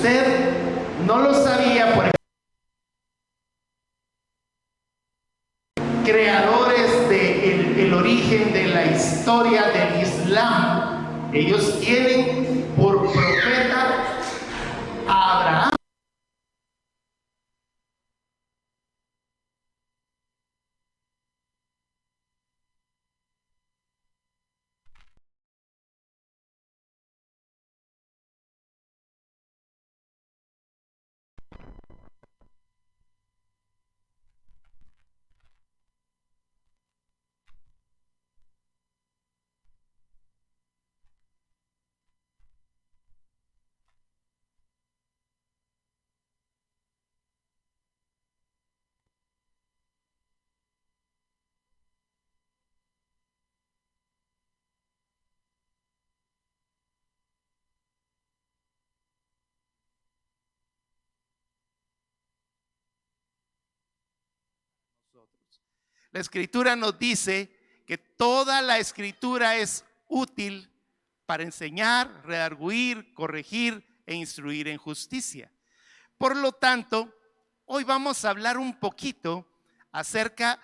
usted no lo sabía, por ejemplo, creadores del origen de la historia del Islam, ellos tienen por profeta a Abraham. La Escritura nos dice que toda la Escritura es útil para enseñar, redarguir, corregir e instruir en justicia. Por lo tanto, hoy vamos a hablar un poquito acerca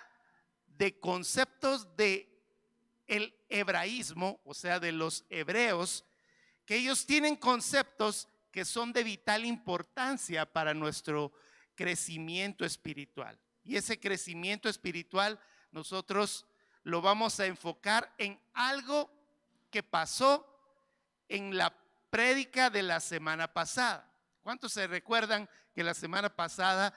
de conceptos de el hebraísmo, o sea, de los hebreos, que ellos tienen conceptos que son de vital importancia para nuestro crecimiento espiritual. Y ese crecimiento espiritual nosotros lo vamos a enfocar en algo que pasó en la prédica de la semana pasada. ¿Cuántos se recuerdan que la semana pasada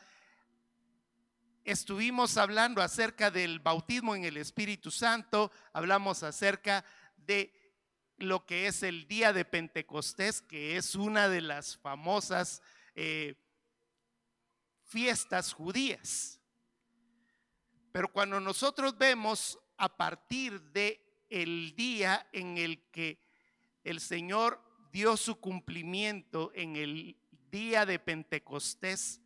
estuvimos hablando acerca del bautismo en el Espíritu Santo? Hablamos acerca de lo que es el día de Pentecostés, que es una de las famosas fiestas judías. Pero cuando nosotros vemos a partir de el día en el que el Señor dio su cumplimiento en el día de Pentecostés,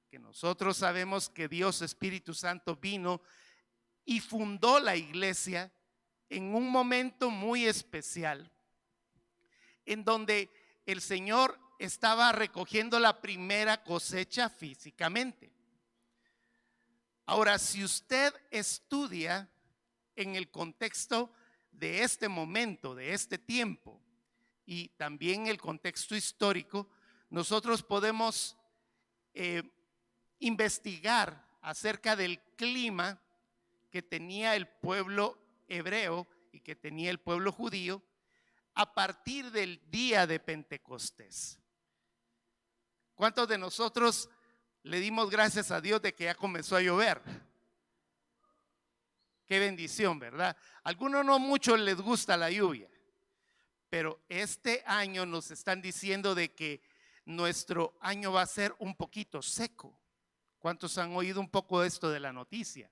que nosotros sabemos que Dios Espíritu Santo vino y fundó la iglesia en un momento muy especial, en donde el Señor estaba recogiendo la primera cosecha físicamente. Ahora, si usted estudia en el contexto de este momento, de este tiempo, y también el contexto histórico, nosotros podemos investigar acerca del clima que tenía el pueblo hebreo y que tenía el pueblo judío a partir del día de Pentecostés. ¿Cuántos de nosotros le dimos gracias a Dios de que ya comenzó a llover? Qué bendición, ¿verdad? A algunos no mucho les gusta la lluvia, pero este año nos están diciendo de que nuestro año va a ser un poquito seco. ¿Cuántos han oído un poco de esto de la noticia?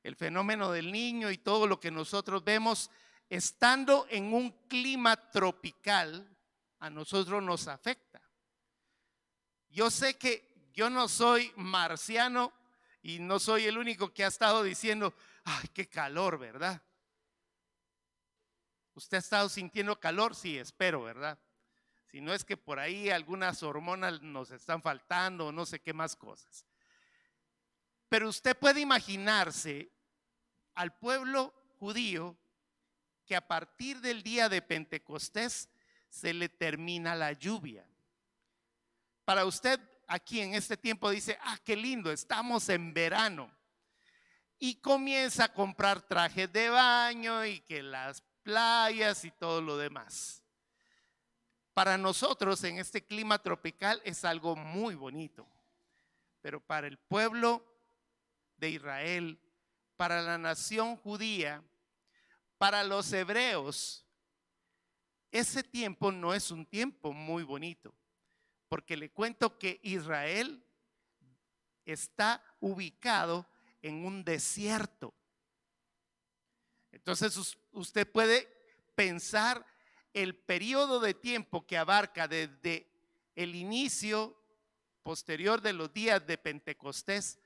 El fenómeno del Niño y todo lo que nosotros vemos, estando en un clima tropical, a nosotros nos afecta. Yo sé que yo no soy marciano y no soy el único que ha estado diciendo, ay, qué calor, ¿verdad? ¿Usted ha estado sintiendo calor? Sí, espero, ¿verdad? Si no es que por ahí algunas hormonas nos están faltando o no sé qué más cosas. Pero usted puede imaginarse al pueblo judío que a partir del día de Pentecostés se le termina la lluvia. Para usted aquí en este tiempo dice, ah, qué lindo, estamos en verano. Y comienza a comprar trajes de baño y que las playas y todo lo demás. Para nosotros en este clima tropical es algo muy bonito, pero para el pueblo de Israel, para la nación judía, para los hebreos, ese tiempo no es un tiempo muy bonito, porque le cuento que Israel está ubicado en un desierto. Entonces usted puede pensar el periodo de tiempo que abarca desde el inicio posterior de los días de Pentecostés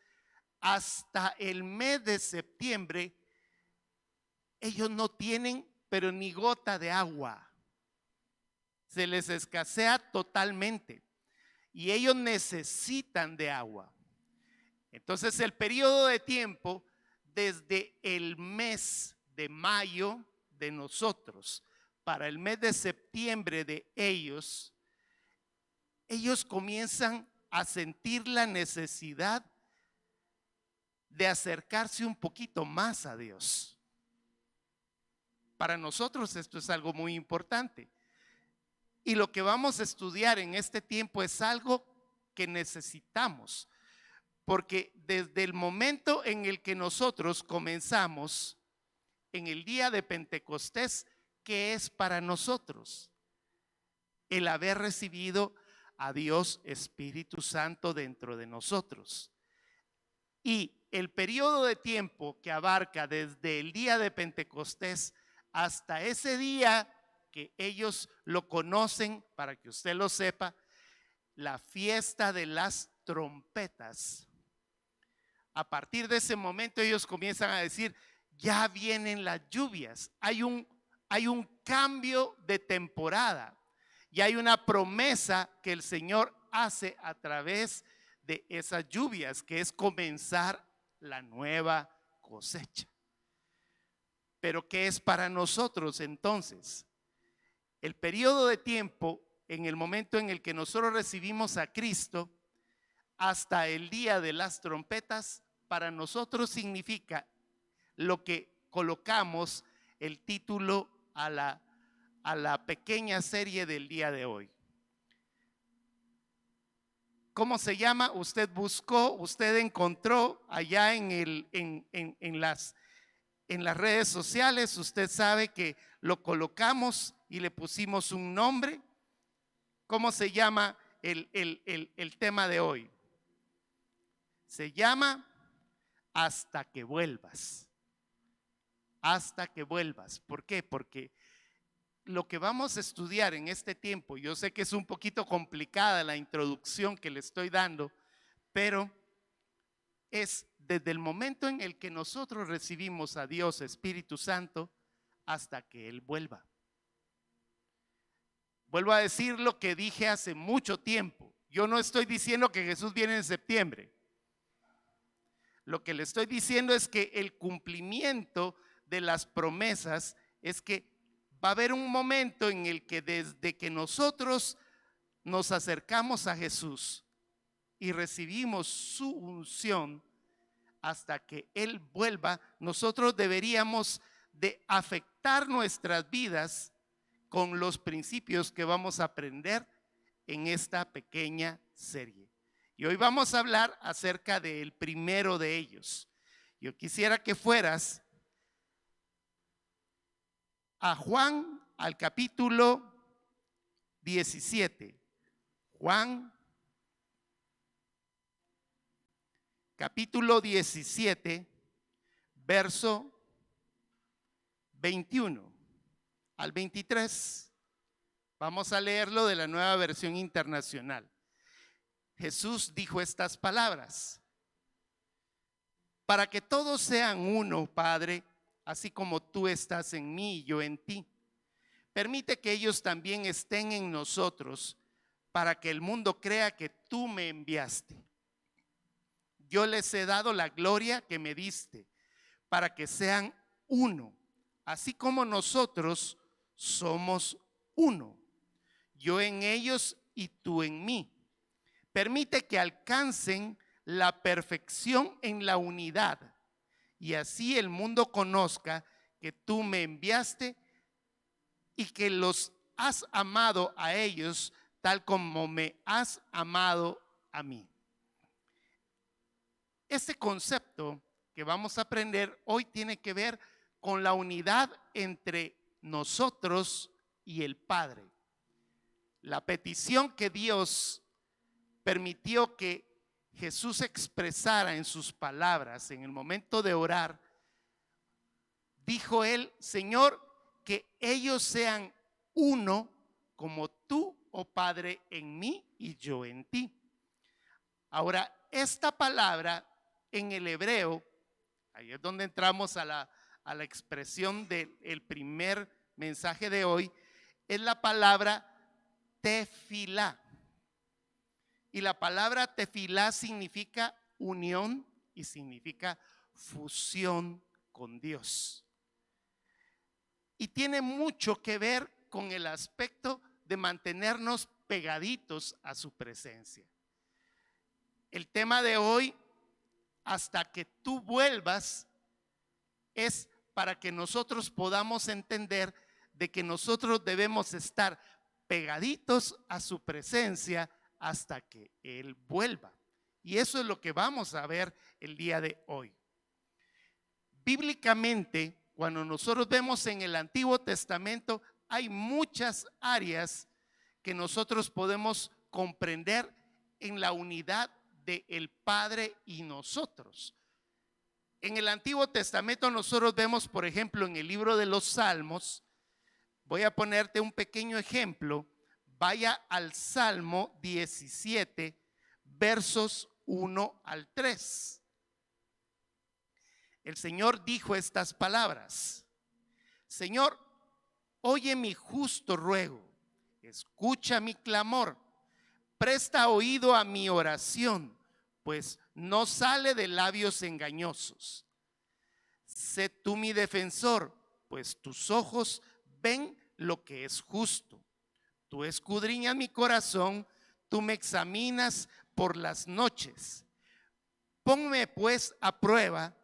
hasta el mes de septiembre. Ellos no tienen pero ni gota de agua, se les escasea totalmente. y ellos necesitan de agua. Entonces el periodo de tiempo desde el mes de mayo de nosotros para el mes de septiembre de ellos comienzan a sentir la necesidad de acercarse un poquito más a Dios. Para nosotros esto es algo muy importante. Y lo que vamos a estudiar en este tiempo es algo que necesitamos. Porque desde el momento en el que nosotros comenzamos, en el día de Pentecostés, ¿qué es para nosotros? El haber recibido a Dios Espíritu Santo dentro de nosotros. Y el periodo de tiempo que abarca desde el día de Pentecostés hasta ese día que ellos lo conocen, para que usted lo sepa, la fiesta de las trompetas. A partir de ese momento ellos comienzan a decir, ya vienen las lluvias, hay un cambio de temporada y hay una promesa que el Señor hace a través de esas lluvias, que es comenzar la nueva cosecha. Pero ¿qué es para nosotros entonces? El periodo de tiempo en el momento en el que nosotros recibimos a Cristo hasta el día de las trompetas, para nosotros significa lo que colocamos el título a la pequeña serie del día de hoy. ¿Cómo se llama? Usted buscó, usted encontró allá en las redes sociales, usted sabe que lo colocamos y le pusimos un nombre. ¿Cómo se llama el tema de hoy? Se llama Hasta que vuelvas. Hasta que vuelvas. ¿Por qué? Porque lo que vamos a estudiar en este tiempo, yo sé que es un poquito complicada la introducción que le estoy dando, pero es desde el momento en el que nosotros recibimos a Dios Espíritu Santo hasta que Él vuelva. Vuelvo a decir lo que dije hace mucho tiempo. Yo no estoy diciendo que Jesús viene en septiembre. Lo que le estoy diciendo es que el cumplimiento de las promesas es que va a haber un momento en el que desde que nosotros nos acercamos a Jesús y recibimos su unción hasta que Él vuelva, nosotros deberíamos de afectar nuestras vidas con los principios que vamos a aprender en esta pequeña serie. Y hoy vamos a hablar acerca del primero de ellos. Yo quisiera que fueras a Juan, al capítulo 17. Juan, capítulo 17, verso 21 al 23. Vamos a leerlo de la Nueva Versión Internacional. Jesús dijo estas palabras: para que todos sean uno, Padre, así como tú estás en mí y yo en ti. Permite que ellos también estén en nosotros, para que el mundo crea que tú me enviaste. Yo les he dado la gloria que me diste, para que sean uno, así como nosotros somos uno. Yo en ellos y tú en mí. Permite que alcancen la perfección en la unidad, y así el mundo conozca que tú me enviaste y que los has amado a ellos tal como me has amado a mí. Este concepto que vamos a aprender hoy tiene que ver con la unidad entre nosotros y el Padre. La petición que Dios permitió que Jesús expresara en sus palabras en el momento de orar, dijo él: Señor, que ellos sean uno como tú, oh Padre, en mí y yo en ti. Ahora, esta palabra en el hebreo, ahí es donde entramos a la expresión del primer mensaje de hoy, es la palabra tefilá. y la palabra tefilá significa unión y significa fusión con Dios. Y tiene mucho que ver con el aspecto de mantenernos pegaditos a su presencia. El tema de hoy, hasta que tú vuelvas, es para que nosotros podamos entender de que nosotros debemos estar pegaditos a su presencia hasta que Él vuelva. Y eso es lo que vamos a ver el día de hoy. Bíblicamente, cuando nosotros vemos en el Antiguo Testamento, hay muchas áreas que nosotros podemos comprender en la unidad del Padre y nosotros. En el Antiguo Testamento nosotros vemos, por ejemplo, en el libro de los Salmos, voy a ponerte un pequeño ejemplo. Vaya al Salmo 17, versos 1 al 3. El Señor dijo estas palabras: Señor, oye mi justo ruego, escucha mi clamor, presta oído a mi oración, pues no sale de labios engañosos. Sé tú mi defensor, pues tus ojos ven lo que es justo. Tú escudriñas mi corazón, tú me examinas por las noches. Ponme pues a prueba,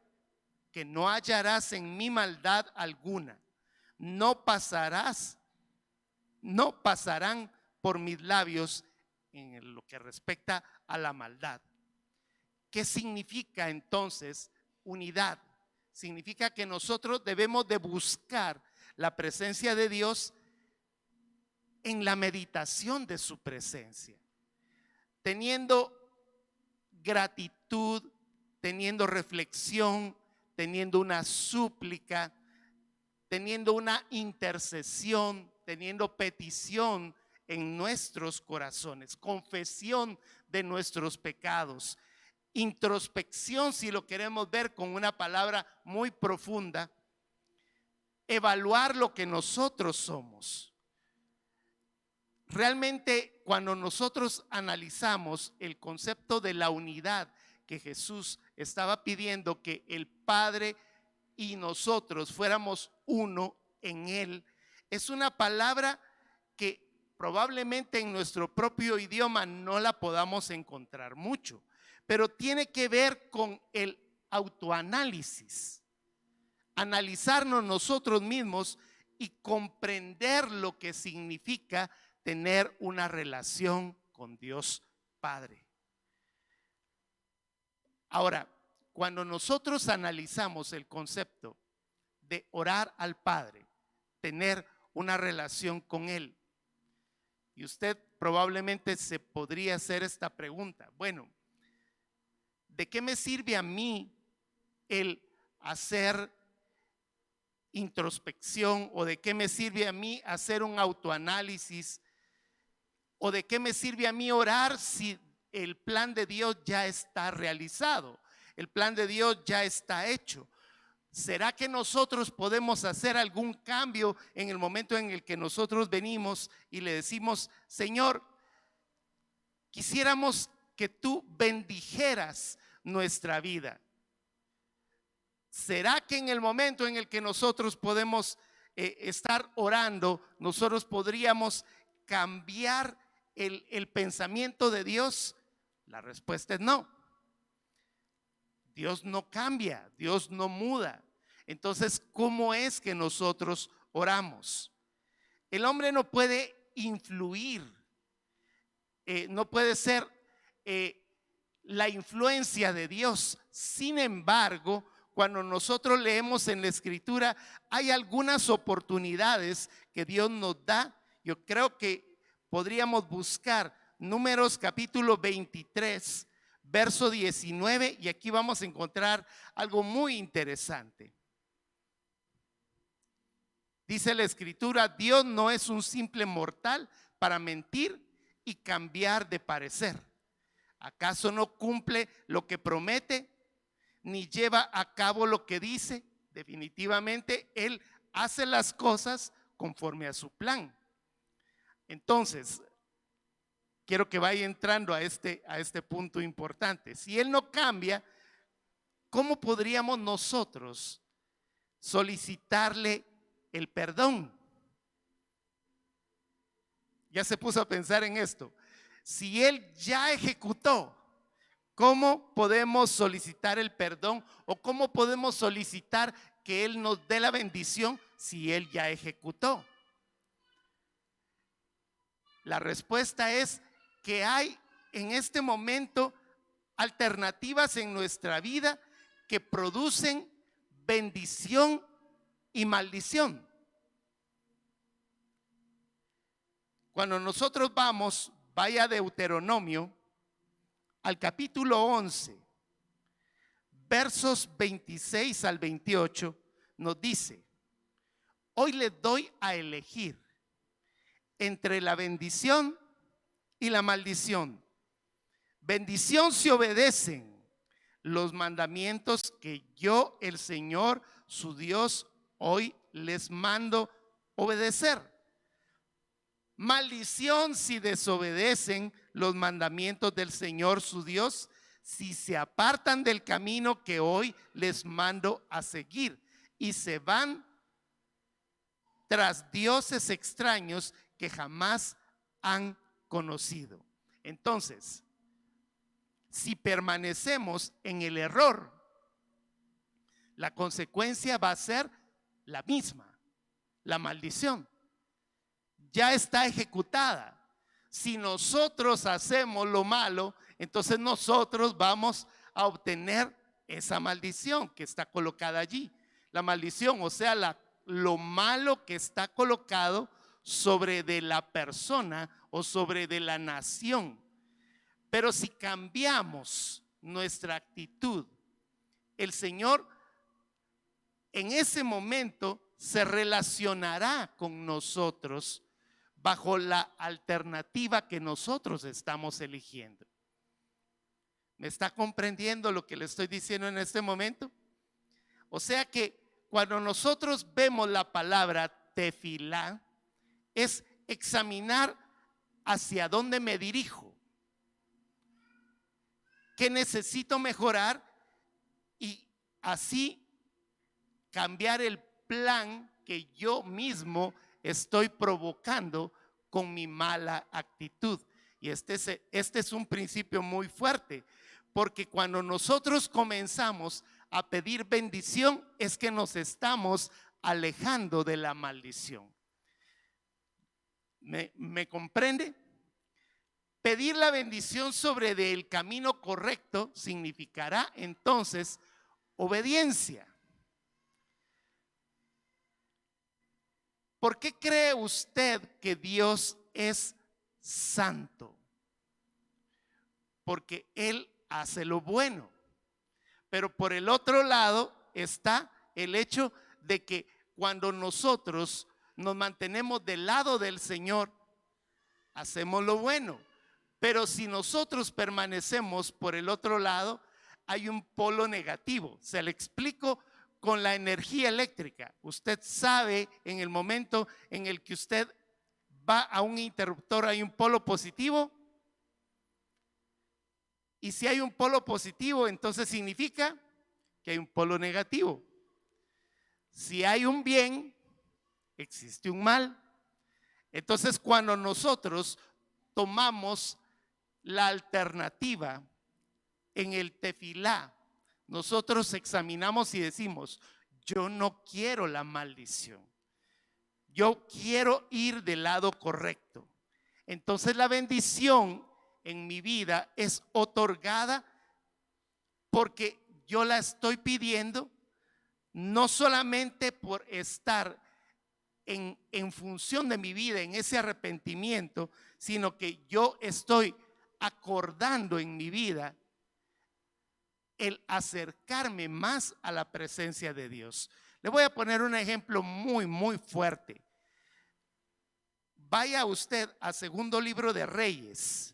que no hallarás en mí maldad alguna. No pasarán por mis labios en lo que respecta a la maldad. ¿Qué significa entonces unidad? Significa que nosotros debemos de buscar la presencia de Dios en la meditación de su presencia, teniendo gratitud, teniendo reflexión, teniendo una súplica, teniendo una intercesión, teniendo petición en nuestros corazones, confesión de nuestros pecados, introspección, si lo queremos ver con una palabra muy profunda, evaluar lo que nosotros somos. Realmente, cuando nosotros analizamos el concepto de la unidad que Jesús estaba pidiendo, que el Padre y nosotros fuéramos uno en Él, es una palabra que probablemente en nuestro propio idioma no la podamos encontrar mucho, pero tiene que ver con el autoanálisis, analizarnos nosotros mismos y comprender lo que significa tener una relación con Dios Padre. Ahora, cuando nosotros analizamos el concepto de orar al Padre, tener una relación con Él, y usted probablemente se podría hacer esta pregunta: bueno, ¿de qué me sirve a mí el hacer introspección? ¿O de qué me sirve a mí hacer un autoanálisis? ¿O de qué me sirve a mí orar si el plan de Dios ya está realizado? El plan de Dios ya está hecho. ¿Será que nosotros podemos hacer algún cambio en el momento en el que nosotros venimos y le decimos: Señor, quisiéramos que tú bendijeras nuestra vida? ¿Será que en el momento en el que nosotros podemos estar orando, nosotros podríamos cambiar el pensamiento de Dios? La respuesta es no. Dios no cambia, Dios no muda. Entonces, ¿cómo es que nosotros oramos? El hombre no puede influir, no puede ser la influencia de Dios. Sin embargo, cuando nosotros leemos en la Escritura, hay algunas oportunidades que Dios nos da. Yo creo que podríamos buscar Números capítulo 23, verso 19, y aquí vamos a encontrar algo muy interesante. Dice la Escritura: Dios no es un simple mortal para mentir y cambiar de parecer. ¿Acaso no cumple lo que promete, ni lleva a cabo lo que dice? Definitivamente Él hace las cosas conforme a su plan. Entonces, quiero que vaya entrando a este punto importante. Si Él no cambia, ¿cómo podríamos nosotros solicitarle el perdón? Ya se puso a pensar en esto. Si Él ya ejecutó, ¿cómo podemos solicitar el perdón o cómo podemos solicitar que Él nos dé la bendición si Él ya ejecutó? La respuesta es que hay en este momento alternativas en nuestra vida que producen bendición y maldición. Cuando nosotros vaya a Deuteronomio, al capítulo 11, versos 26 al 28, nos dice: hoy les doy a elegir entre la bendición y la maldición. Bendición si obedecen los mandamientos que yo, el Señor, su Dios, hoy les mando obedecer. Maldición si desobedecen los mandamientos del Señor, su Dios, si se apartan del camino que hoy les mando a seguir y se van tras dioses extraños que jamás han conocido. Entonces, si permanecemos en el error, la consecuencia va a ser la misma, la maldición. Ya está ejecutada. Si nosotros hacemos lo malo, entonces nosotros vamos a obtener esa maldición que está colocada allí. La maldición, o sea, lo malo que está colocado sobre de la persona o sobre de la nación. Pero si cambiamos nuestra actitud, el Señor en ese momento se relacionará con nosotros bajo la alternativa que nosotros estamos eligiendo. ¿Me está comprendiendo lo que le estoy diciendo en este momento? O sea que cuando nosotros vemos la palabra tefilá, es examinar hacia dónde me dirijo, qué necesito mejorar y así cambiar el plan que yo mismo estoy provocando con mi mala actitud. Y este es un principio muy fuerte, porque cuando nosotros comenzamos a pedir bendición es que nos estamos alejando de la maldición. ¿Me comprende? Pedir la bendición sobre del camino correcto significará entonces obediencia. ¿Por qué cree usted que Dios es santo? Porque Él hace lo bueno. Pero por el otro lado está el hecho de que cuando nosotros nos mantenemos del lado del Señor, hacemos lo bueno. Pero si nosotros permanecemos por el otro lado, hay un polo negativo. Se lo explico con la energía eléctrica. Usted sabe en el momento en el que usted va a un interruptor, hay un polo positivo. Y si hay un polo positivo, entonces significa que hay un polo negativo. Si hay un bien, existe un mal. Entonces, cuando nosotros tomamos la alternativa en el tefilá, nosotros examinamos y decimos: yo no quiero la maldición, yo quiero ir del lado correcto. Entonces la bendición en mi vida es otorgada porque yo la estoy pidiendo, no solamente por estar en función de mi vida, en ese arrepentimiento, sino que yo estoy acordando en mi vida el acercarme más a la presencia de Dios. Le voy a poner un ejemplo muy, muy fuerte. Vaya usted a Segundo Libro de Reyes.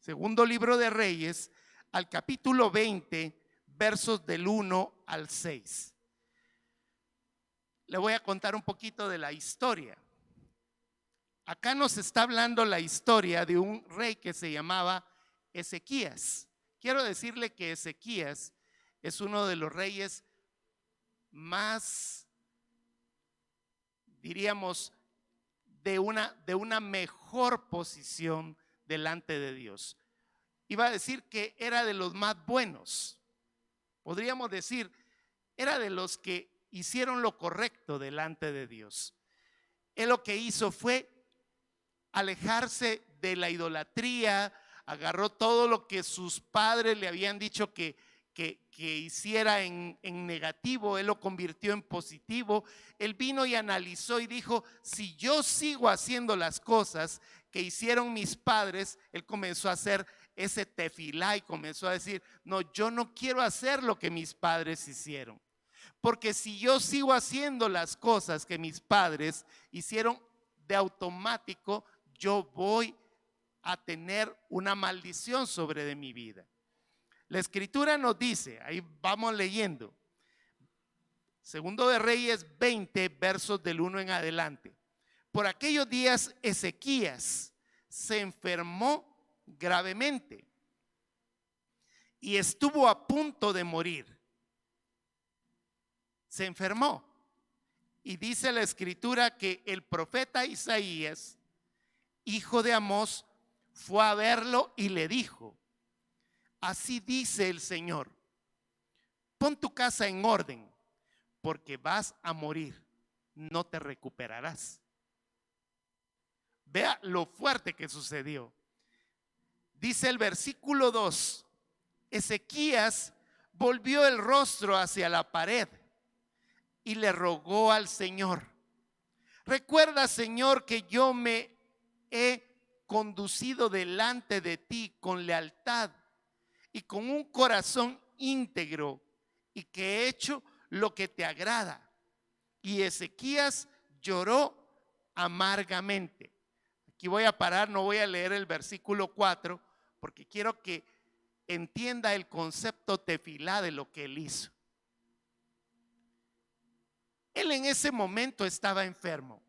Segundo Libro de Reyes, al capítulo 20, versos del 1 al 6. Le voy a contar un poquito de la historia. acá nos está hablando la historia de un rey que se llamaba Ezequías. Quiero decirle que Ezequías es uno de los reyes más, diríamos, de una mejor posición delante de Dios. Iba a decir que era de los más buenos. Podríamos decir, era de los que hicieron lo correcto delante de Dios. Él lo que hizo fue alejarse de la idolatría, agarró todo lo que sus padres le habían dicho que hiciera en negativo, él lo convirtió en positivo. Él vino y analizó y dijo, si yo sigo haciendo las cosas que hicieron mis padres, él comenzó a hacer ese tefilá y comenzó a decir, no, yo no quiero hacer lo que mis padres hicieron, porque si yo sigo haciendo las cosas que mis padres hicieron, de automático yo voy a tener una maldición sobre de mi vida. La escritura nos dice, ahí vamos leyendo, Segundo de Reyes 20, versos del 1 en adelante. Por aquellos días Ezequías se enfermó gravemente y estuvo a punto de morir. Se enfermó. Y dice la escritura que el profeta Isaías, hijo de Amós, fue a verlo y le dijo, así dice el Señor, pon tu casa en orden, porque vas a morir, no te recuperarás. Vea lo fuerte que sucedió. Dice el versículo 2, Ezequías volvió el rostro hacia la pared y le rogó al Señor, recuerda, Señor, que yo me he conducido delante de ti con lealtad y con un corazón íntegro, y que he hecho lo que te agrada. Y Ezequías lloró amargamente. Aquí voy a parar, no voy a leer el versículo 4, porque quiero que entienda el concepto tefilá de lo que él hizo. Él en ese momento estaba enfermo.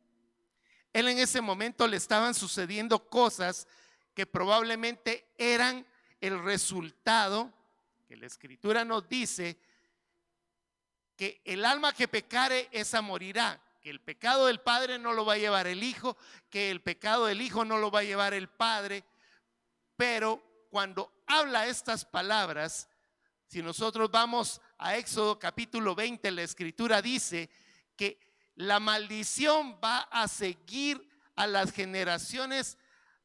Él en ese momento le estaban sucediendo cosas que probablemente eran el resultado, que la escritura nos dice que el alma que pecare esa morirá, que el pecado del padre no lo va a llevar el hijo, que el pecado del hijo no lo va a llevar el padre. Pero cuando habla estas palabras, si nosotros vamos a Éxodo capítulo 20, la escritura dice que la maldición va a seguir a las generaciones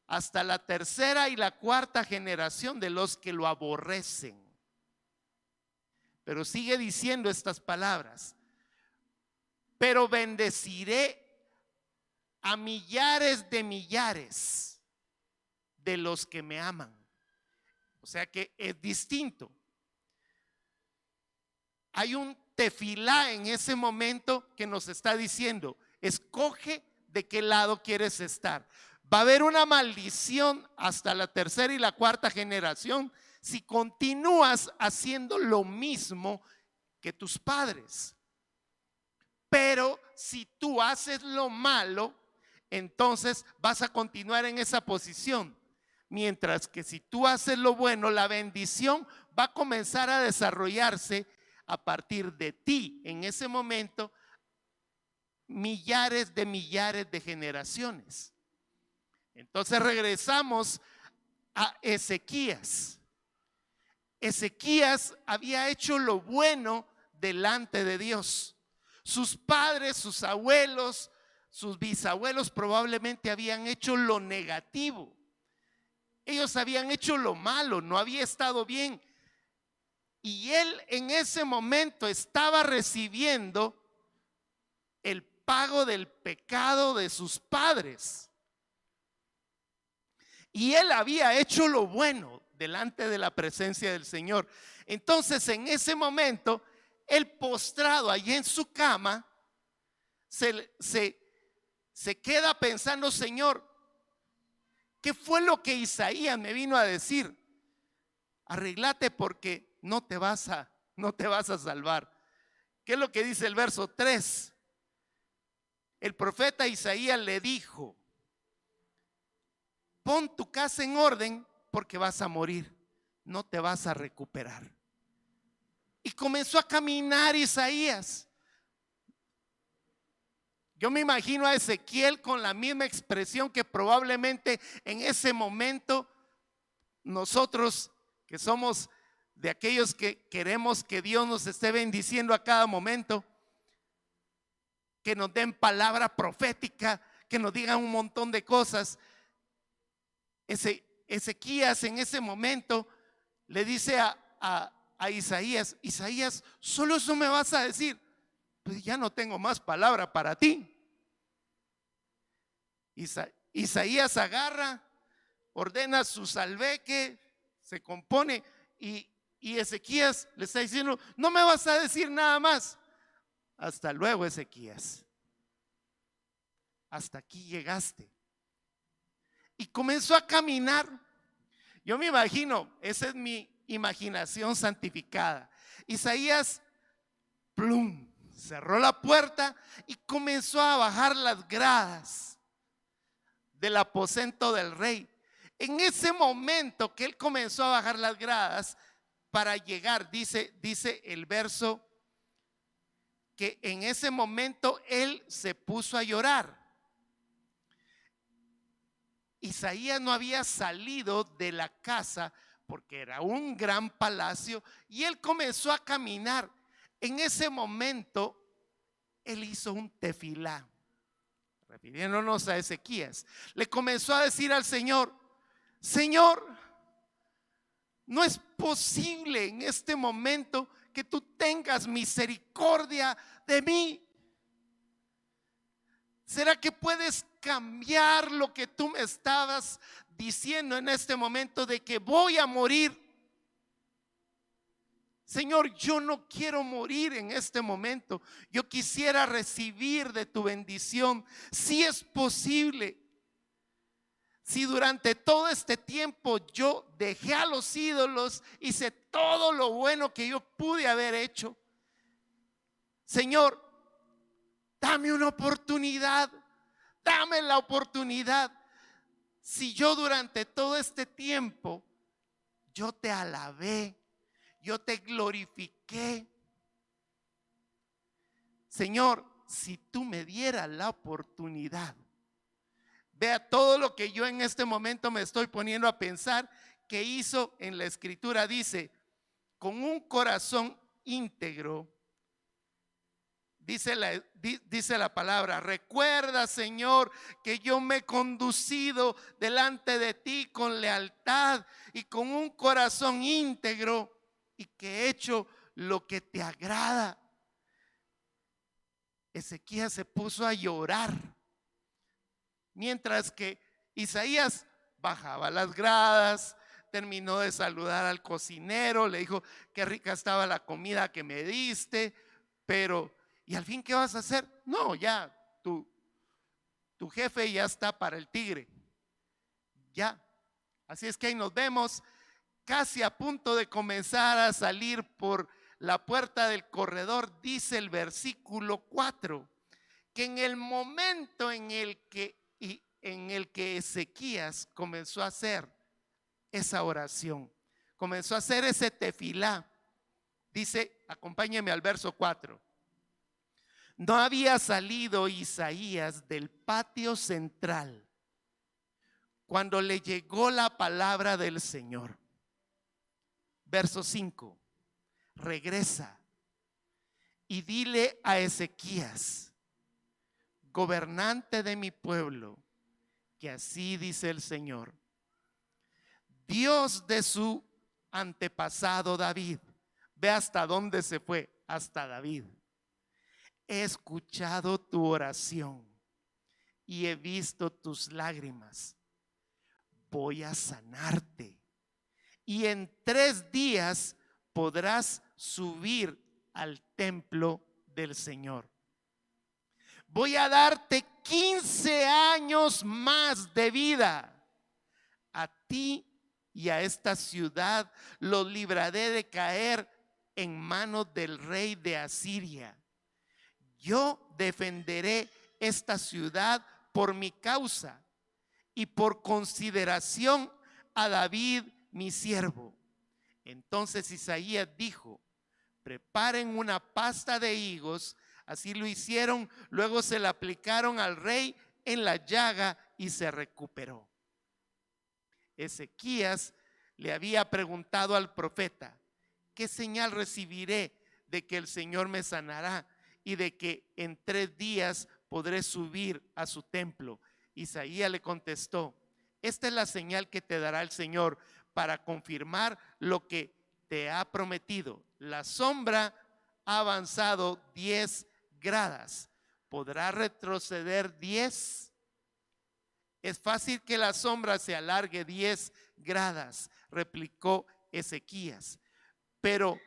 hasta la tercera y la cuarta generación de los que lo aborrecen. Pero sigue diciendo estas palabras, pero bendeciré a millares de los que me aman. O sea que es distinto. Hay un tefilá en ese momento que nos está diciendo, escoge de qué lado quieres estar. Va a haber una maldición hasta la tercera y la cuarta generación si continúas haciendo lo mismo que tus padres. Pero si tú haces lo malo, entonces vas a continuar en esa posición. Mientras que si tú haces lo bueno, la bendición va a comenzar a desarrollarse a partir de ti. En ese momento, millares de generaciones. Entonces regresamos a Ezequías. Ezequías había hecho lo bueno delante de Dios. Sus padres, sus abuelos, sus bisabuelos probablemente habían hecho lo negativo. Ellos habían hecho lo malo, no había estado bien. Y él en ese momento estaba recibiendo el pago del pecado de sus padres. Y él había hecho lo bueno delante de la presencia del Señor. Entonces en ese momento, él postrado allí en su cama, se queda pensando, Señor, ¿qué fue lo que Isaías me vino a decir? Arréglate porque no te vas a salvar. ¿Qué es lo que dice el verso 3? El profeta Isaías le dijo, pon tu casa en orden porque vas a morir, no te vas a recuperar. Y comenzó a caminar Isaías. Yo me imagino a Ezequiel con la misma expresión que probablemente en ese momento nosotros, que somos de aquellos que queremos que Dios nos esté bendiciendo a cada momento, que nos den palabra profética, que nos digan un montón de cosas. Ezequías en ese momento le dice a Isaías: Isaías, solo eso me vas a decir. Pues ya no tengo más palabra para ti. Isaías agarra, ordena su salveque, se compone y Ezequías le está diciendo: no me vas a decir nada más. Hasta luego, Ezequías. Hasta aquí llegaste. Y comenzó a caminar. Yo me imagino, esa es mi imaginación santificada. Isaías, plum, cerró la puerta y comenzó a bajar las gradas del aposento del rey. En ese momento que él comenzó a bajar las gradas para llegar, dice el verso, que en ese momento él se puso a llorar. Isaías no había salido de la casa porque era un gran palacio y él comenzó a caminar. En ese momento él hizo un tefilá, refiriéndonos a Ezequías. Le comenzó a decir al Señor: Señor, no es posible en este momento que tú tengas misericordia de mí. ¿Será que puedes cambiar lo que tú me estabas diciendo en este momento de que voy a morir? Señor, yo no quiero morir en este momento. Yo quisiera recibir de tu bendición. Si es posible, si durante todo este tiempo yo dejé a los ídolos, hice todo lo bueno que yo pude haber hecho, Señor, dame una oportunidad, dame la oportunidad. Si yo durante todo este tiempo yo te alabé, yo te glorifiqué, Señor, si tú me dieras la oportunidad. Vea todo lo que yo en este momento me estoy poniendo a pensar que hizo en la escritura. Dice: con un corazón íntegro. Dice la palabra: recuerda, Señor, que yo me he conducido delante de ti con lealtad y con un corazón íntegro y que he hecho lo que te agrada. Ezequías se puso a llorar mientras que Isaías bajaba las gradas, terminó de saludar al cocinero, le dijo: qué rica estaba la comida que me diste, pero ¿y al fin qué vas a hacer? No, ya tu jefe ya está para el tigre. Ya. Así es que ahí nos vemos, casi a punto de comenzar a salir por la puerta del corredor. Dice el versículo 4 que en el momento en el que Ezequías comenzó a hacer esa oración, comenzó a hacer ese tefilá, dice, acompáñeme al verso 4. No había salido Isaías del patio central cuando le llegó la palabra del Señor. Verso 5. Regresa y dile a Ezequías, gobernante de mi pueblo, que así dice el Señor, Dios de su antepasado David. Ve hasta dónde se fue, hasta David. He escuchado tu oración y he visto tus lágrimas. Voy a sanarte y en 3 días podrás subir al templo del Señor. Voy a darte 15 años más de vida. A ti y a esta ciudad los libraré de caer en manos del rey de Asiria. Yo defenderé esta ciudad por mi causa y por consideración a David mi siervo. Entonces Isaías dijo: preparen una pasta de higos. Así lo hicieron, luego se la aplicaron al rey en la llaga y se recuperó. Ezequías le había preguntado al profeta: ¿qué señal recibiré de que el Señor me sanará y de que en 3 días podré subir a su templo? Isaías le contestó: esta es la señal que te dará el Señor para confirmar lo que te ha prometido. La sombra ha avanzado 10 gradas. ¿Podrá retroceder 10? Es fácil que la sombra se alargue 10 gradas, replicó Ezequías, pero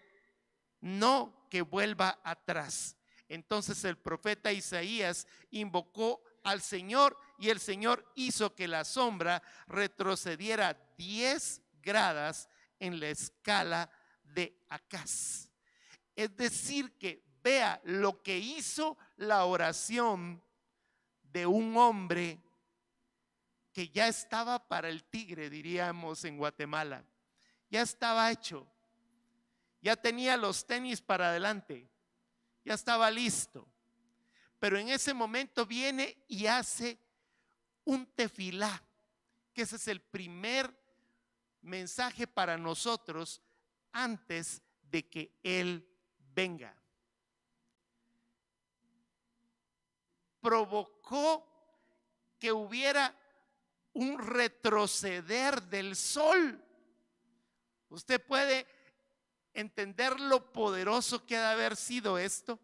no que vuelva atrás. Entonces el profeta Isaías invocó al Señor y el Señor hizo que la sombra retrocediera 10 gradas en la escala de Acaz. Es decir, que vea lo que hizo la oración de un hombre que ya estaba para el tigre, diríamos en Guatemala. Ya estaba hecho, ya tenía los tenis para adelante, ya estaba listo. Pero en ese momento viene y hace un tefilá, que ese es el primer mensaje para nosotros antes de que Él venga. Provocó que hubiera un retroceder del sol. Usted puede entender lo poderoso que ha de haber sido esto.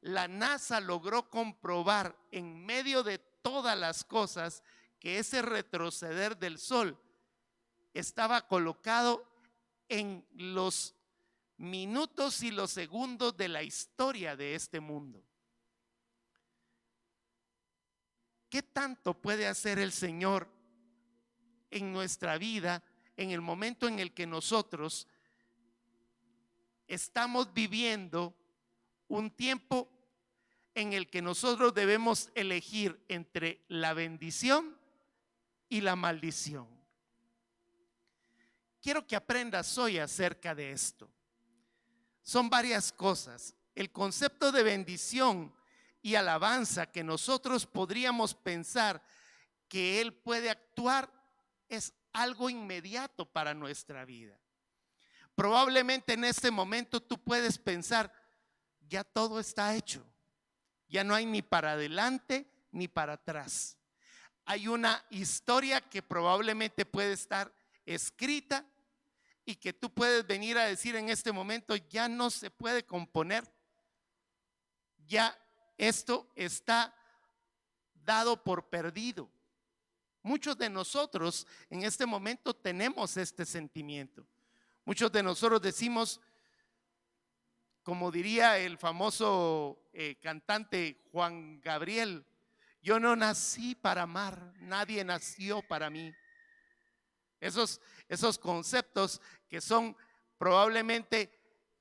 La NASA logró comprobar en medio de todas las cosas que ese retroceder del sol estaba colocado en los minutos y los segundos de la historia de este mundo. ¿Qué tanto puede hacer el Señor en nuestra vida en el momento en el que nosotros estamos viviendo un tiempo en el que nosotros debemos elegir entre la bendición y la maldición? Quiero que aprendas hoy acerca de esto. Son varias cosas. El concepto de bendición y alabanza que nosotros podríamos pensar que Él puede actuar es algo inmediato para nuestra vida. Probablemente en este momento tú puedes pensar: ya todo está hecho, ya no hay ni para adelante ni para atrás. Hay una historia que probablemente puede estar escrita y que tú puedes venir a decir en este momento: ya no se puede componer, ya esto está dado por perdido. Muchos de nosotros en este momento tenemos este sentimiento. Muchos de nosotros decimos, como diría el famoso cantante Juan Gabriel: yo no nací para amar, nadie nació para mí. Esos conceptos que son probablemente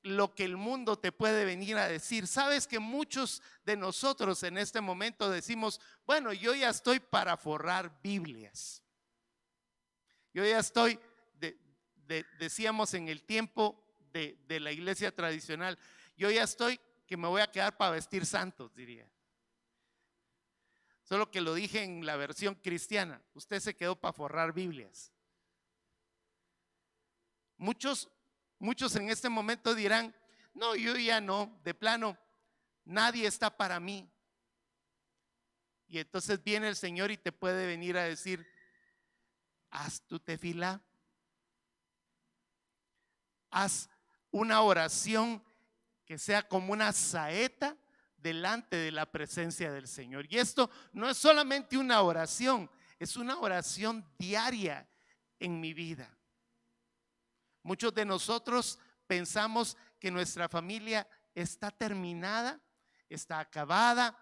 lo que el mundo te puede venir a decir. Sabes que muchos de nosotros en este momento decimos: bueno, yo ya estoy para forrar Biblias. Yo ya estoy, decíamos en el tiempo de la iglesia tradicional, yo ya estoy que me voy a quedar para vestir santos, diría. Solo que lo dije en la versión cristiana. Usted se quedó para forrar Biblias. Muchos en este momento dirán: no, yo ya no, de plano, nadie está para mí. Y entonces viene el Señor y te puede venir a decir: haz tu tefilá, haz una oración que sea como una saeta delante de la presencia del Señor. Y esto no es solamente una oración, es una oración diaria en mi vida. Muchos de nosotros pensamos que nuestra familia está terminada, está acabada,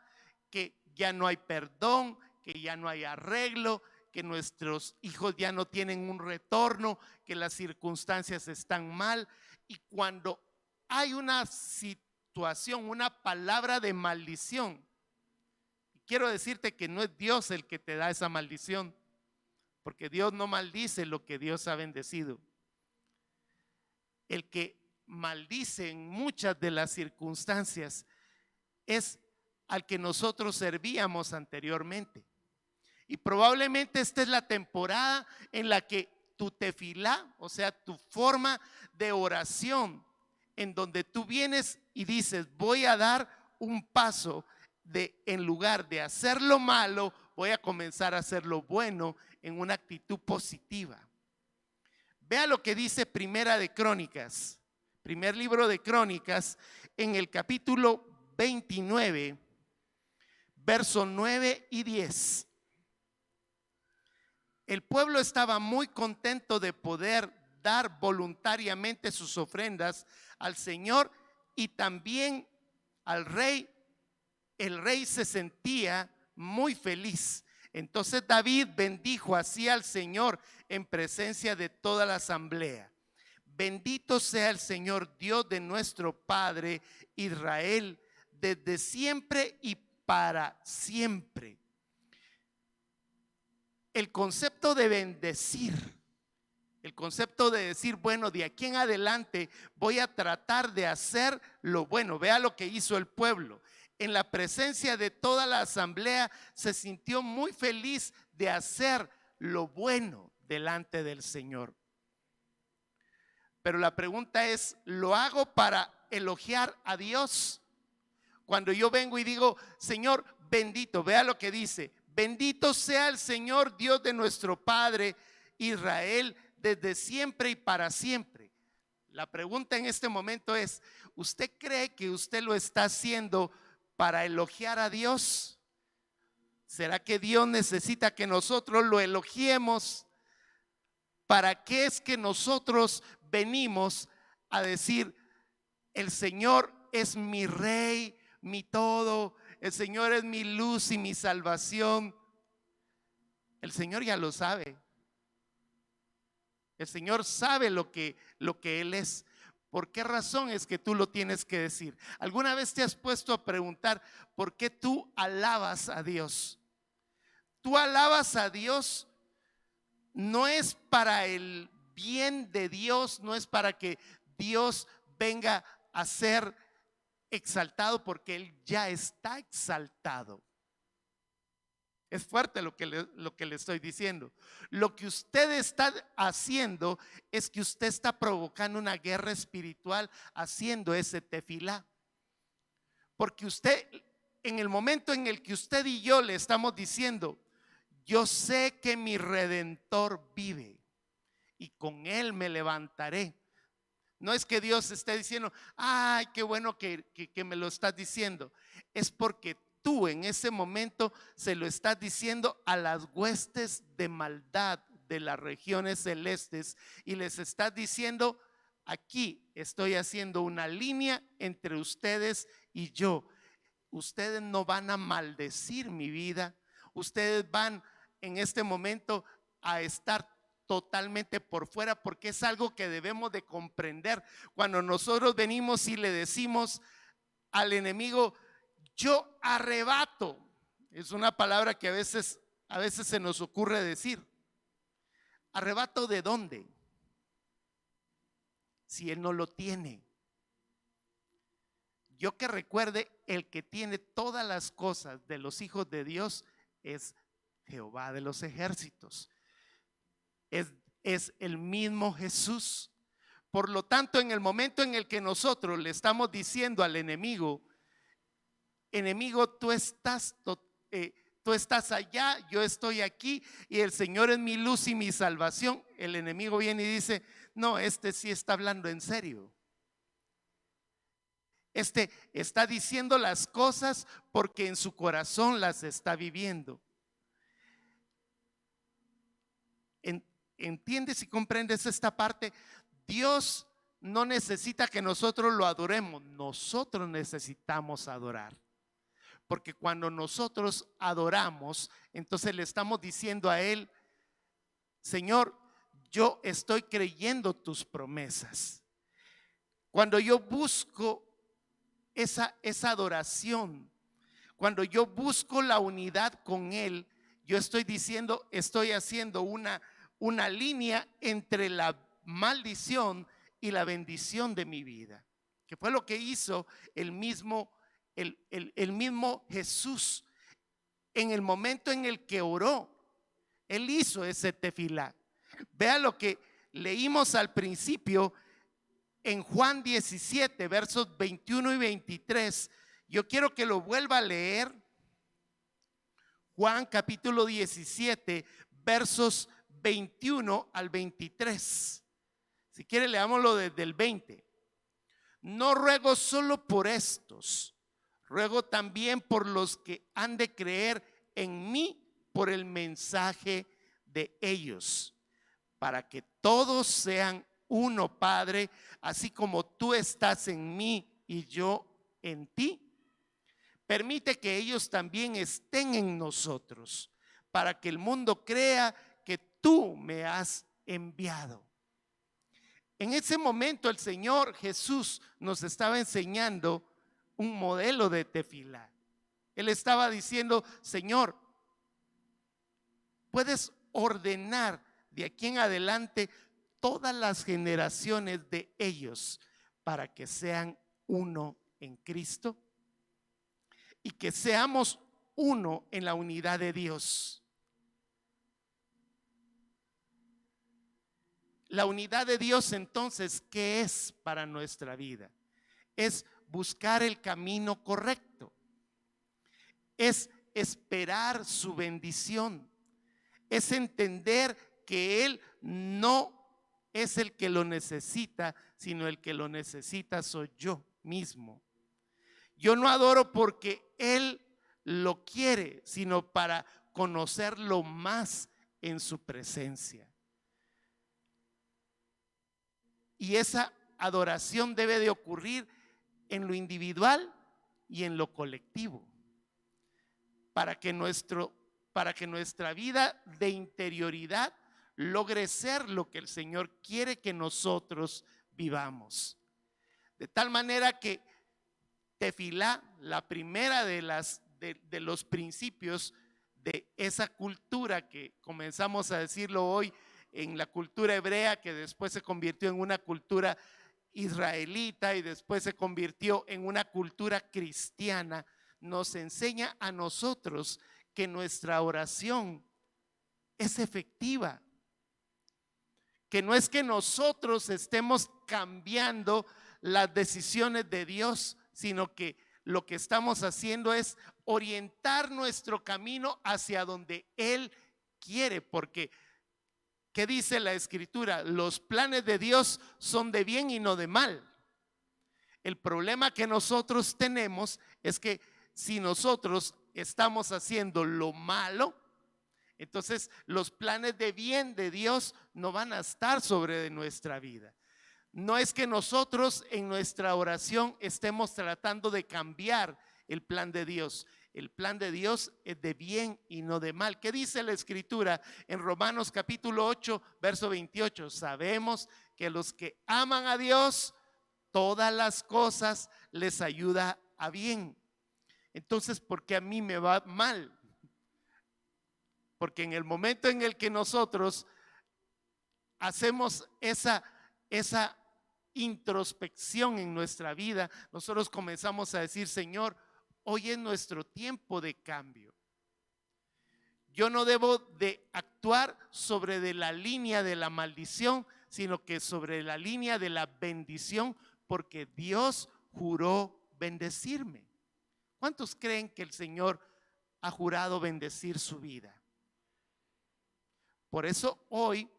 que ya no hay perdón, que ya no hay arreglo, que nuestros hijos ya no tienen un retorno, que las circunstancias están mal. Y cuando hay una situación, una palabra de maldición, quiero decirte que no es Dios el que te da esa maldición. porque Dios no maldice lo que Dios ha bendecido. El que maldice en muchas de las circunstancias es al que nosotros servíamos anteriormente. Y probablemente esta es la temporada en la que tu tefilá, o sea, tu forma de oración, en donde tú vienes y dices, voy a dar un paso de, en lugar de hacer lo malo, voy a comenzar a hacer lo bueno en una actitud positiva. Vea lo que dice Primera de Crónicas, primer libro de Crónicas, en el capítulo 29, versos 9 y 10. El pueblo estaba muy contento de poder dar voluntariamente sus ofrendas al Señor y también al rey. El rey se sentía muy feliz. Entonces David bendijo así al Señor en presencia de toda la asamblea. Bendito sea el Señor Dios de nuestro Padre Israel, desde siempre y para siempre. El concepto de bendecir, el concepto de decir, bueno, de aquí en adelante voy a tratar de hacer lo bueno. Vea lo que hizo el pueblo. En la presencia de toda la asamblea se sintió muy feliz de hacer lo bueno delante del Señor. Pero la pregunta es, ¿lo hago para elogiar a Dios? Cuando yo vengo y digo, Señor, bendito, vea lo que dice, bendito sea el Señor Dios de nuestro Padre Israel, desde siempre y para siempre. La pregunta en este momento es, ¿usted cree que usted lo está haciendo para elogiar a Dios? ¿Será que Dios necesita que nosotros lo elogiemos? ¿Para qué es que nosotros venimos a decir, el Señor es mi rey, mi todo, el Señor es mi luz y mi salvación? El Señor ya lo sabe. El Señor sabe lo que Él es. ¿Por qué razón es que tú lo tienes que decir? ¿Alguna vez te has puesto a preguntar por qué tú alabas a Dios? Tú alabas a Dios, no es para el bien de Dios, no es para que Dios venga a ser exaltado, porque Él ya está exaltado. Es fuerte lo que le estoy diciendo. Lo que usted está haciendo es que usted está provocando una guerra espiritual haciendo ese tefilá. Porque usted, en el momento en el que usted y yo le estamos diciendo, yo sé que mi Redentor vive y con Él me levantaré. No es que Dios esté diciendo, ay, qué bueno que me lo estás diciendo. Es porque tú en ese momento se lo estás diciendo a las huestes de maldad de las regiones celestes y les estás diciendo, aquí estoy haciendo una línea entre ustedes y yo. Ustedes no van a maldecir mi vida, ustedes van en este momento a estar totalmente por fuera, porque es algo que debemos de comprender. Cuando nosotros venimos y le decimos al enemigo, yo arrebato, es una palabra que a veces se nos ocurre decir. ¿Arrebato de dónde? Si él no lo tiene. Yo que recuerde, el que tiene todas las cosas de los hijos de Dios es Jehová de los ejércitos. Es el mismo Jesús. Por lo tanto, en el momento en el que nosotros le estamos diciendo al enemigo, enemigo, tú estás allá, yo estoy aquí y el Señor es mi luz y mi salvación, el enemigo viene y dice, no, este sí está hablando en serio. Este está diciendo las cosas porque en su corazón las está viviendo. ¿Entiendes y comprendes esta parte? Dios no necesita que nosotros lo adoremos, nosotros necesitamos adorar. Porque cuando nosotros adoramos, entonces le estamos diciendo a Él, Señor, yo estoy creyendo tus promesas. Cuando yo busco esa adoración, cuando yo busco la unidad con Él, yo estoy diciendo, estoy haciendo una línea entre la maldición y la bendición de mi vida, que fue lo que hizo el mismo Jesús en el momento en el que oró. Él hizo ese tefilá. Vea lo que leímos al principio en Juan 17, versos 21 y 23. Yo quiero que lo vuelva a leer. Juan capítulo 17, versos 21 al 23. Si quiere, leámoslo desde el 20. No ruego solo por estos, ruego también por los que han de creer en mí por el mensaje de ellos, para que todos sean uno, Padre, así como tú estás en mí y yo en ti. Permite que ellos también estén en nosotros, para que el mundo crea que tú me has enviado. En ese momento el Señor Jesús nos estaba enseñando un modelo de tefilá. Él estaba diciendo: Señor, puedes ordenar de aquí en adelante todas las generaciones de ellos para que sean uno en Cristo y que seamos uno en la unidad de Dios. La unidad de Dios, entonces, ¿qué es para nuestra vida? Es buscar el camino correcto, es esperar su bendición, es entender que Él no es el que lo necesita, sino el que lo necesita soy yo mismo. Yo no adoro porque Él lo quiere, sino para conocerlo más en su presencia. Y esa adoración debe de ocurrir en lo individual y en lo colectivo, para que nuestra vida de interioridad logre ser lo que el Señor quiere que nosotros vivamos. De tal manera que tefilá, la primera de los principios de esa cultura que comenzamos a decirlo hoy en la cultura hebrea, que después se convirtió en una cultura israelita y después se convirtió en una cultura cristiana, nos enseña a nosotros que nuestra oración es efectiva, que no es que nosotros estemos cambiando las decisiones de Dios, sino que lo que estamos haciendo es orientar nuestro camino hacia donde Él quiere, porque ¿qué dice la Escritura? Los planes de Dios son de bien y no de mal. El problema que nosotros tenemos es que si nosotros estamos haciendo lo malo, entonces los planes de bien de Dios no van a estar sobre nuestra vida. No es que nosotros en nuestra oración estemos tratando de cambiar el plan de Dios. El plan de Dios es de bien y no de mal. ¿Qué dice la Escritura en Romanos capítulo 8, verso 28? Sabemos que los que aman a Dios, todas las cosas les ayuda a bien. Entonces, ¿por qué a mí me va mal? Porque en el momento en el que nosotros hacemos esa introspección en nuestra vida, nosotros comenzamos a decir: Señor, hoy es nuestro tiempo de cambio. Yo no debo de actuar sobre de la línea de la maldición, sino que sobre la línea de la bendición, porque Dios juró bendecirme. ¿Cuántos creen que el Señor ha jurado bendecir su vida? Por eso hoy,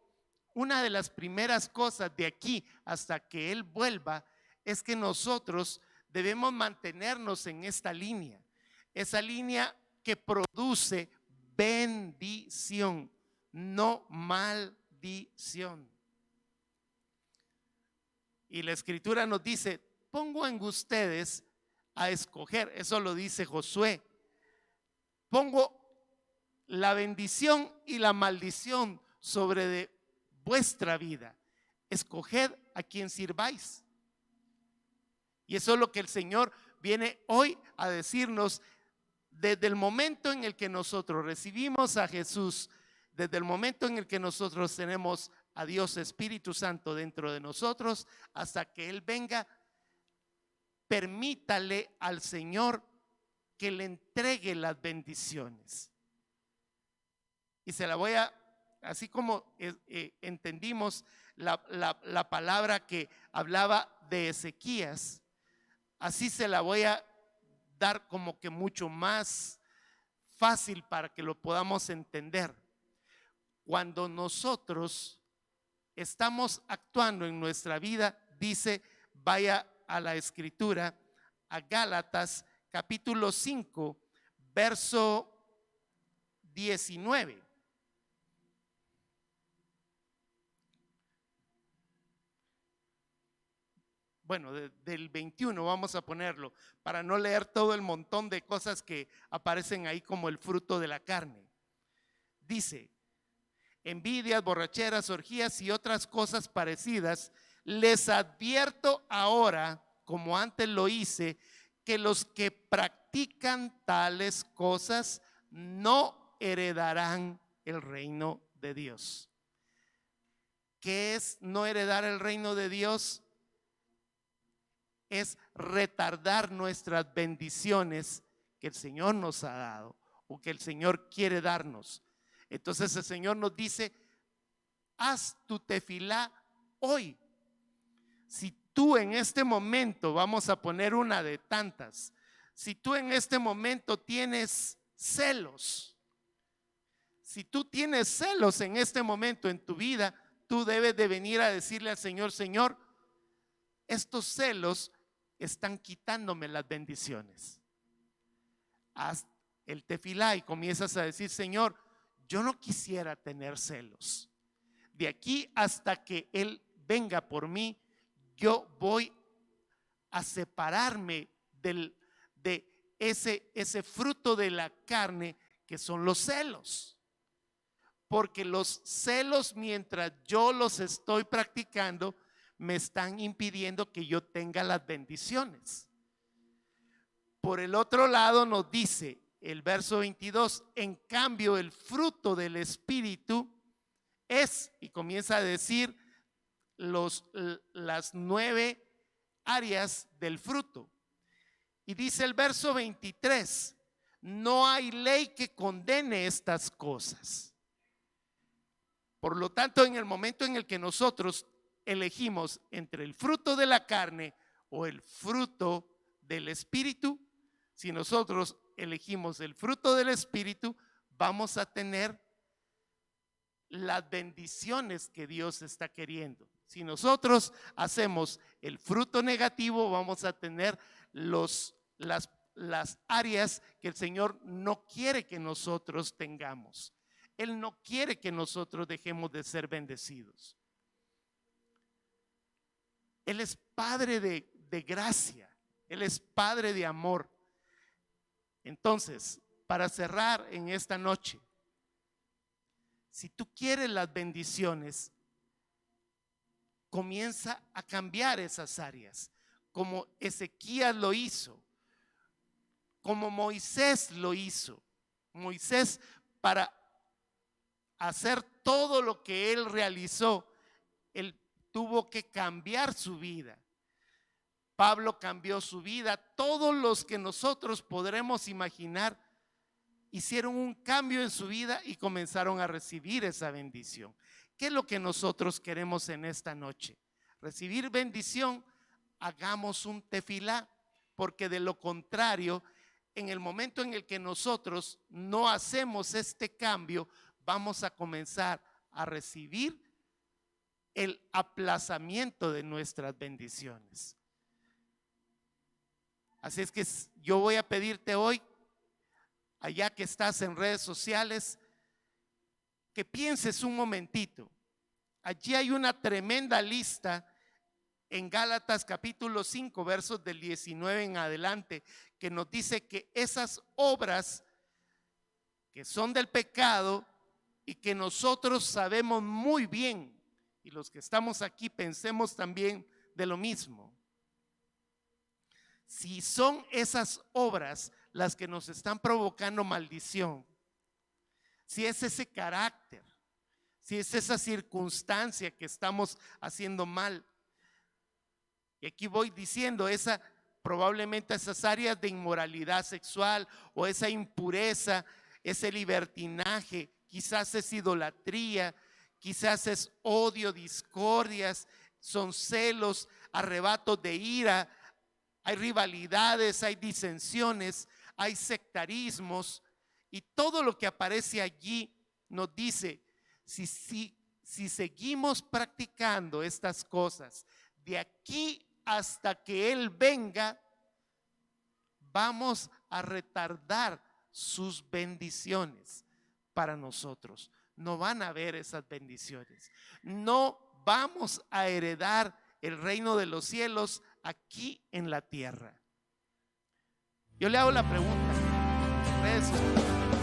una de las primeras cosas de aquí hasta que Él vuelva es que nosotros debemos mantenernos en esta línea, esa línea que produce bendición, no maldición. Y la Escritura nos dice: pongo en ustedes a escoger, eso lo dice Josué, pongo la bendición y la maldición sobre de vuestra vida, escoged a quien sirváis. Y eso es lo que el Señor viene hoy a decirnos: Desde el momento en el que nosotros recibimos a Jesús, desde el momento en el que nosotros tenemos a Dios Espíritu Santo dentro de nosotros, hasta que Él venga, permítale al Señor que le entregue las bendiciones. Y se la voy a, así como entendimos la palabra que hablaba de Ezequías, así se la voy a dar como que mucho más fácil para que lo podamos entender. Cuando nosotros estamos actuando en nuestra vida, dice, vaya a la escritura, a Gálatas capítulo 5, verso 19. Bueno, del 21 vamos a ponerlo, para no leer todo el montón de cosas que aparecen ahí como el fruto de la carne. Dice, envidias, borracheras, orgías y otras cosas parecidas, les advierto ahora, como antes lo hice, que los que practican tales cosas no heredarán el reino de Dios. ¿Qué es no heredar el reino de Dios? Es retardar nuestras bendiciones que el Señor nos ha dado o que el Señor quiere darnos. Entonces el Señor nos dice, haz tu tefilá hoy. Si tú en este momento, vamos a poner una de tantas, si tú en este momento tienes celos, si tú tienes celos en este momento en tu vida, tú debes de venir a decirle al Señor, Señor, estos celos están quitándome las bendiciones. Haz el tefilá y comienzas a decir, Señor, yo no quisiera tener celos. De aquí hasta que Él venga por mí, yo voy a separarme de ese fruto de la carne que son los celos. Porque los celos, mientras yo los estoy practicando, me están impidiendo que yo tenga las bendiciones. Por el otro lado nos dice el verso 22, en cambio el fruto del Espíritu es, y comienza a decir las 9 áreas del fruto. Y dice el verso 23, no hay ley que condene estas cosas. Por lo tanto, en el momento en el que nosotros elegimos entre el fruto de la carne o el fruto del Espíritu, si nosotros elegimos el fruto del Espíritu, vamos a tener las bendiciones que Dios está queriendo. Si nosotros hacemos el fruto negativo, vamos a tener las áreas que el Señor no quiere que nosotros tengamos. Él no quiere que nosotros dejemos de ser bendecidos. Él es Padre de gracia, Él es Padre de amor. Entonces, para cerrar en esta noche, si tú quieres las bendiciones, comienza a cambiar esas áreas, como Ezequías lo hizo, como Moisés lo hizo. Moisés, para hacer todo lo que él realizó, él tuvo que cambiar su vida. Pablo cambió su vida. Todos los que nosotros podremos imaginar hicieron un cambio en su vida y comenzaron a recibir esa bendición. ¿Qué es lo que nosotros queremos en esta noche? Recibir bendición. Hagamos un tefilá, porque de lo contrario, en el momento en el que nosotros no hacemos este cambio, vamos a comenzar a recibir el aplazamiento de nuestras bendiciones. Así es que yo voy a pedirte hoy, allá que estás en redes sociales, que pienses un momentito. Allí hay una tremenda lista en Gálatas capítulo 5, versos del 19 en adelante, que nos dice que esas obras que son del pecado y que nosotros sabemos muy bien, y los que estamos aquí pensemos también de lo mismo. Si son esas obras las que nos están provocando maldición, si es ese carácter, si es esa circunstancia que estamos haciendo mal. Y aquí voy diciendo, probablemente esas áreas de inmoralidad sexual o esa impureza, ese libertinaje, quizás es idolatría, quizás es odio, discordias, son celos, arrebatos de ira, hay rivalidades, hay disensiones, hay sectarismos, y todo lo que aparece allí nos dice, si seguimos practicando estas cosas de aquí hasta que Él venga, vamos a retardar sus bendiciones para nosotros. No van a haber esas bendiciones. No vamos a heredar el reino de los cielos aquí en la tierra. Yo le hago la pregunta, redes sociales,